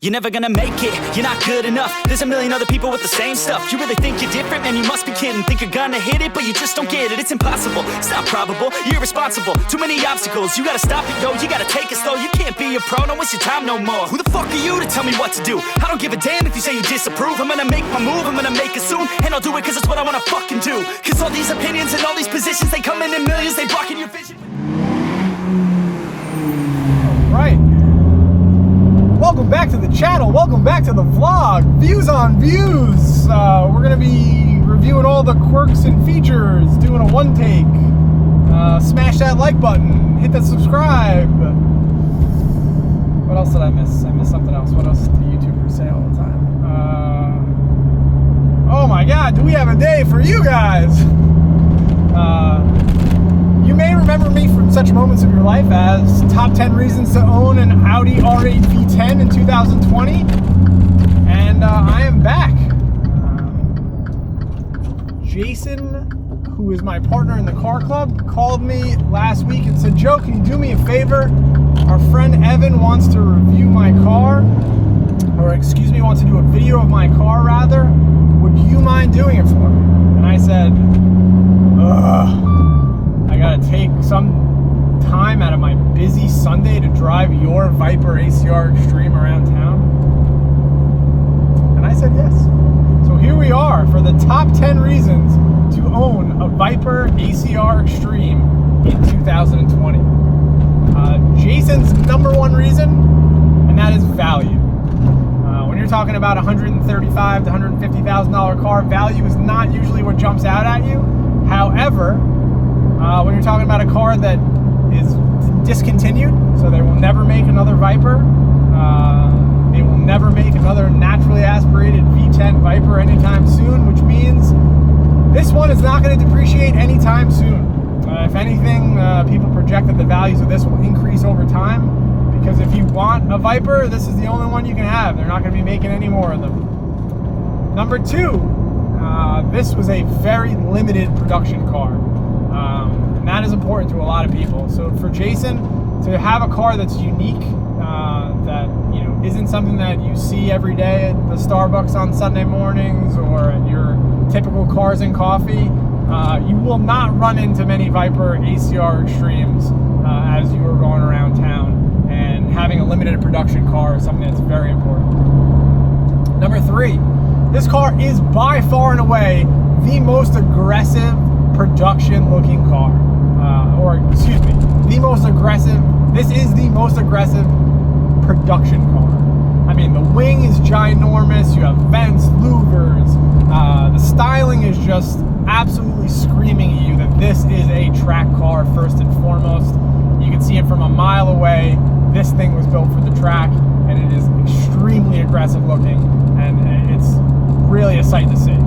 You're never gonna make it, you're not good enough. There's a million other people with the same stuff. You really think you're different? Man, you must be kidding. Think you're gonna hit it, but you just don't get it. It's impossible, it's not probable, you're irresponsible. Too many obstacles, you gotta stop it, yo. You gotta take it slow, you can't be a pro. Don't waste your time no more. Who the fuck are you to tell me what to do? I don't give a damn if you say you disapprove. I'm gonna make my move, I'm gonna make it soon. And I'll do it cause it's what I wanna fucking do. Cause all these opinions and all these positions, they come in millions, they blocking your vision. Right. Welcome back to the channel, welcome back to the vlog, Views on Views. We're going to be reviewing all the quirks and features, doing a one take. Smash that like button, hit that subscribe. What else did I miss? I missed something else. What else do YouTubers say all the time? Oh my god, do we have a day for you guys? You may remember me from such moments of your life as top 10 reasons to own an Audi R8 V10 in 2020, and I am back. Jason, who is my partner in the car club, called me last week and said, Joe, can you do me a favor? Our friend Evan wants to review my car, or excuse me, wants to do a video of my car rather. Would you mind doing it for me? And I said, ugh. I gotta take some time out of my busy Sunday to drive your Viper ACR Extreme around town. And I said yes. So here we are for the top 10 reasons to own a Viper ACR Extreme in 2020. Jason's number one reason, and that is value. When you're talking about $135,000 to $150,000 car, value is not usually what jumps out at you. However, when you're talking about a car that is discontinued, so they will never make another Viper, they will never make another naturally aspirated V10 Viper anytime soon, which means this one is not going to depreciate anytime soon. If anything, people project that the values of this will increase over time, because if you want a Viper, this is the only one you can have. They're not going to be making any more of them. Number two, this was a very limited production car. And that is important to a lot of people. So for Jason to have a car that's unique, that isn't something that you see every day at the Starbucks on Sunday mornings or at your typical Cars and Coffee, you will not run into many Viper ACR Extremes as you are going around town. And having a limited production car is something that's very important. Number three, this car is by far and away the most aggressive production looking car, this is the most aggressive production car. I mean, the wing is ginormous, you have vents, louvers, the styling is just absolutely screaming at you that this is a track car first and foremost. You can see it from a mile away. This thing was built for the track, and it is extremely aggressive looking, and it's really a sight to see.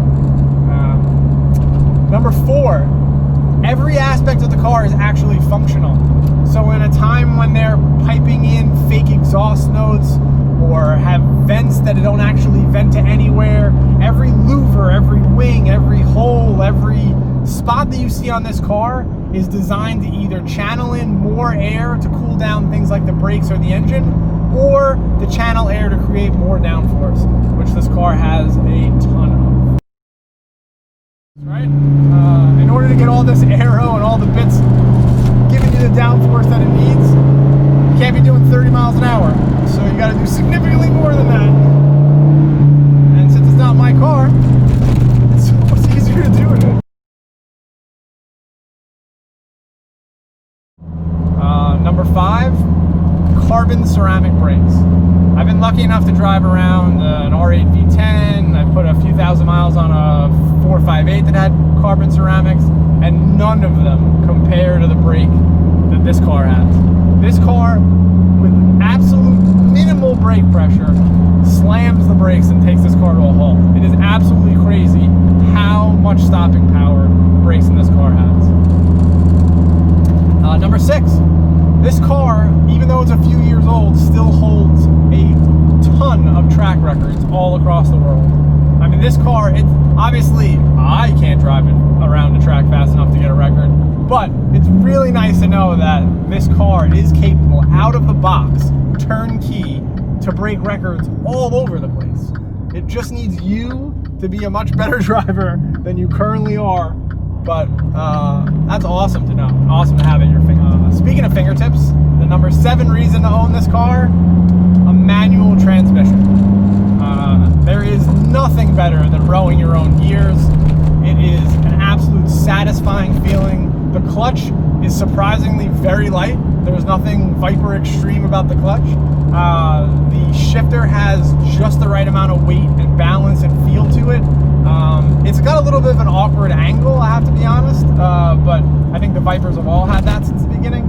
Number four, every aspect of the car is actually functional. So in a time when they're piping in fake exhaust notes or have vents that don't actually vent to anywhere, every louver, every wing, every hole, every spot that you see on this car is designed to either channel in more air to cool down things like the brakes or the engine, or to channel air to create more downforce, which this car has a ton of. Right? In order to get all this aero and all the bits giving you the downforce that it needs, you can't be doing 30 miles an hour. So you got to do significantly more than that. And since it's not my car, it's so much easier to do it. Number five, carbon ceramic brakes. I've been lucky enough to drive around an R8 V10. I've put a few thousand miles on a 458 that had carbon ceramics, and none of them compare to the brake that this car has. This car, with absolute minimal brake pressure, slams the brakes and takes this car to a halt. It is absolutely crazy how much stopping power brakes in this car has. Number six, this car, even though it's a few years old, still holds a ton of track records all across the world. I mean, this car, it's obviously, I can't drive it around the track fast enough to get a record, but it's really nice to know that this car is capable, out of the box, turnkey, to break records all over the place. It just needs you to be a much better driver than you currently are. But that's awesome to know. Awesome to have at your fingertips. Speaking of fingertips, the number 7 reason to own this car, a manual transmission. There is nothing better than rowing your own gears. It is an absolute satisfying feeling. The clutch is surprisingly very light. There's nothing Viper extreme about the clutch. The shifter has just the right amount of weight and balance and feel to it. It's got a little bit of an awkward angle, I have to be honest, but I think the Vipers have all had that since the beginning.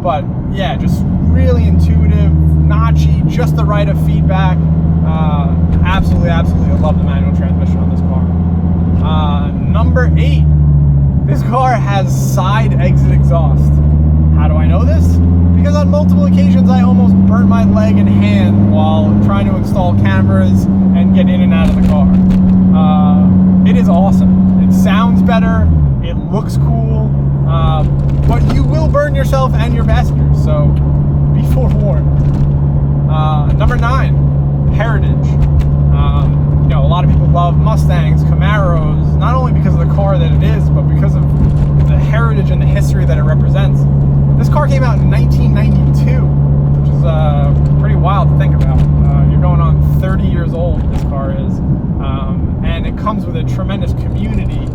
But yeah, just really intuitive, notchy, just the right of feedback. Absolutely, I love the manual transmission on this car. Number 8, this car has side exit exhaust. How do I know this? Because on multiple occasions I almost burnt my leg and hand while trying to install cameras and get in and out of the car. It is awesome. It sounds better, it looks cool, but you will burn yourself and your passengers, so be forewarned. Number 9, heritage. You know, a lot of people love Mustangs, Camaros, not only because of the car that it is, but because of the heritage and the history that it represents. This car came out in 1992, which is pretty wild to think about. You're going on 30 years old, this car is, and it comes with a tremendous community.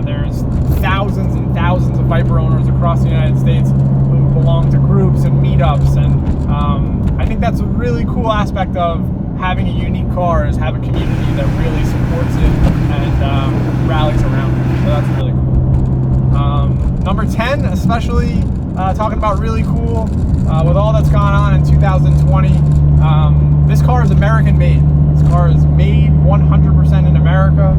There's thousands and thousands of Viper owners across the United States who belong to groups and meetups, and I think that's a really cool aspect of having a unique car, is have a community that really supports it and rallies around it. So that's really cool. Number 10, especially talking about really cool, with all that's gone on in 2020, this car is American made. This car is made 100% in America,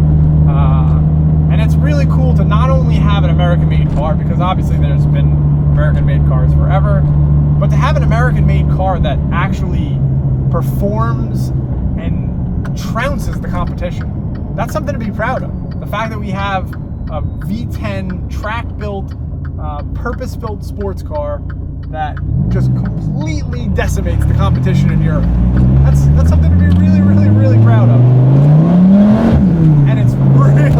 and it's really cool to not only have an American made car, because obviously there's been American made cars forever, but to have an American made car that actually performs and trounces the competition. That's something to be proud of. The fact that we have a V10 track-built, purpose-built sports car that just completely decimates the competition in Europe. That's something to be really, really, really proud of. And it's really